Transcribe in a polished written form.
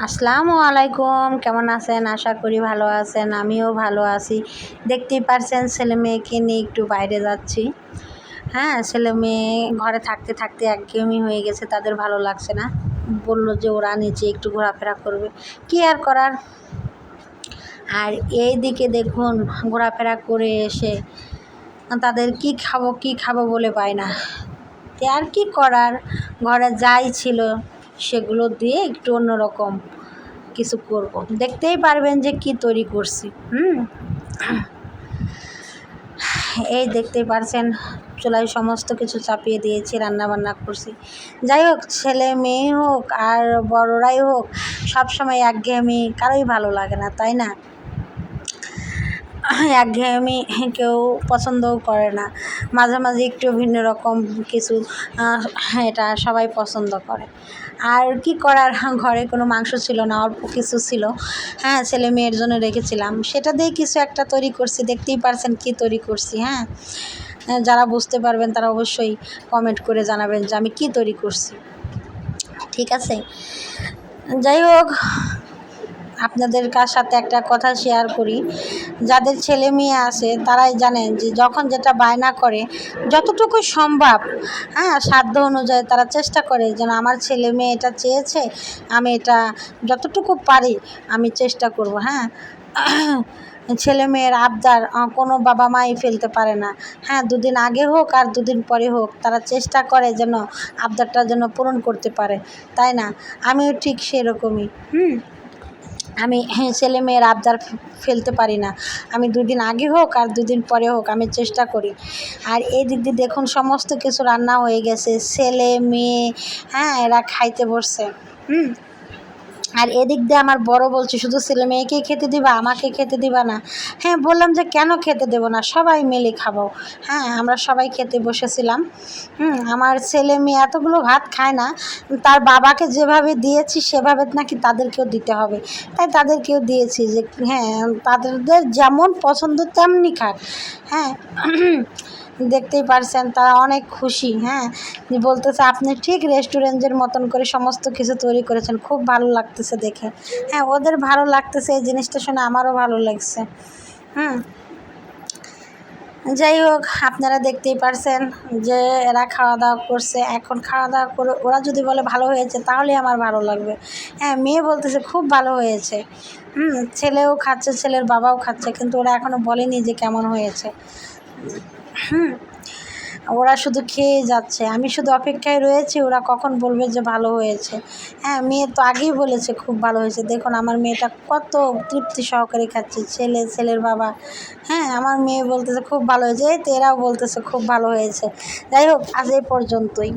আসসালামু আলাইকুম, কেমন আছেন? আশা করি ভালো আছেন। আমিও ভালো আছি। দেখতেই পারছেন ছেলে মেয়েকে নিয়ে একটু বাইরে যাচ্ছি। হ্যাঁ, ছেলে মেয়ে ঘরে থাকতে থাকতে একঘেয়েমি হয়ে গেছে, তাদের ভালো লাগছে না। বলল যে ওরা নিচে একটু ঘোরাফেরা করবে, কি আর করার। আর এইদিকে দেখুন, ঘোরাফেরা করে এসে তাদের কি খাবো বলে পায় না। আর কি করার, ঘরে যাই ছিল সেগুলো দিয়ে একটু অন্যরকম কিছু করব। দেখতেই পারবেন যে কি তৈরি করছি। এই দেখতেই পারছেন, চুলায় সমস্ত কিছু চাপিয়ে দিয়েছি, রান্না বান্না করছি। যাই হোক, ছেলে মেয়ে হোক আর বড়রাই হোক, সবসময় একঘেয়েমি কারোই ভালো লাগে না, তাই না? একঘেয়েমি কেউ পছন্দও করে না। মাঝে মাঝে একটু ভিন্ন রকম কিছু, এটা সবাই পছন্দ করে। আর কি করার, ঘরে কোনো মাংস ছিল না, অল্প কিছু ছিল। হ্যাঁ, ছেলে মেয়ের জন্য রেখেছিলাম, সেটা দিয়ে কিছু একটা তৈরি করছি। দেখতেই পারছেন কি তৈরি করছি। হ্যাঁ, যারা বুঝতে পারবেন তারা অবশ্যই কমেন্ট করে জানাবেন যে আমি কি তৈরি করছি। ঠিক আছে, যাই হোক, আপনাদের সাথে একটা কথা শেয়ার করি। যাদের ছেলে মেয়ে আছে তারাই জানেন যে যখন যেটা বায়না করে, যতটুকু সম্ভব, হ্যাঁ, সাধ্য অনুযায়ী তারা চেষ্টা করে যেন আমার ছেলে মেয়ে এটা চেয়েছে, আমি এটা যতটুকু পারি আমি চেষ্টা করব। হ্যাঁ, ছেলে মেয়ের আবদার কোনো বাবা মাই ফেলতে পারে না। হ্যাঁ, দুদিন আগে হোক আর দুদিন পরে হোক, তারা চেষ্টা করে যেন আবদারটা যেন পূরণ করতে পারে, তাই না? আমিও ঠিক সেরকমই। আমি ছেলে মেয়ের আবদার ফেলতে পারি না। আমি দুদিন আগে হোক আর দুদিন পরে হোক আমি চেষ্টা করি। আর এই দিক দিয়ে দেখুন, সমস্ত কিছু রান্না হয়ে গেছে, ছেলে মেয়ে, হ্যাঁ, এরা খাইতে বসছে। আর এদিক দিয়ে আমার বড় বলছে, শুধু ছেলে মেয়েকেই খেতে দিবা, আমাকে খেতে দিবা না? হ্যাঁ, বললাম যে কেন খেতে দেবো না, সবাই মিলে খাবো। হ্যাঁ, আমরা সবাই খেতে বসেছিলাম। আমার ছেলে মেয়ে এতগুলো ভাত খায় না, তার বাবাকে যেভাবে দিয়েছি সেভাবে নাকি তাদেরকেও দিতে হবে, তাই তাদেরকেও দিয়েছি যে হ্যাঁ, তাদের যেমন পছন্দ তেমনি খাক। হ্যাঁ, দেখতেই পারছেন তারা অনেক খুশি। হ্যাঁ, বলতেছে আপনি ঠিক রেস্টুরেন্টের মতন করে সমস্ত কিছু তৈরি করেছেন, খুব ভালো লাগতেছে দেখে। হ্যাঁ, ওদের ভালো লাগতেছে, এই জিনিসটা শুনে আমারও ভালো লাগছে। যাই হোক, আপনারা দেখতেই পারছেন যে এরা খাওয়া দাওয়া করছে। এখন খাওয়া দাওয়া করে ওরা যদি বলে ভালো হয়েছে তাহলে আমার ভালো লাগবে। হ্যাঁ, মেয়ে বলতেছে খুব ভালো হয়েছে। ছেলেও খাচ্ছে, ছেলের বাবাও খাচ্ছে, কিন্তু ওরা এখনও বলেনি যে কেমন হয়েছে। ওরা শুধু খেয়ে যাচ্ছে, আমি শুধু অপেক্ষায় রয়েছি ওরা কখন বলবে যে ভালো হয়েছে। হ্যাঁ, মেয়ে তো আগেই বলেছে খুব ভালো হয়েছে। দেখুন আমার মেয়েটা কত তৃপ্তি সহকারে খাচ্ছে, ছেলের বাবা। হ্যাঁ, আমার মেয়ে বলতেছে খুব ভালো হয়েছে, এই তো এরাও বলতেছে খুব ভালো হয়েছে। যাই হোক, আজ এই পর্যন্তই।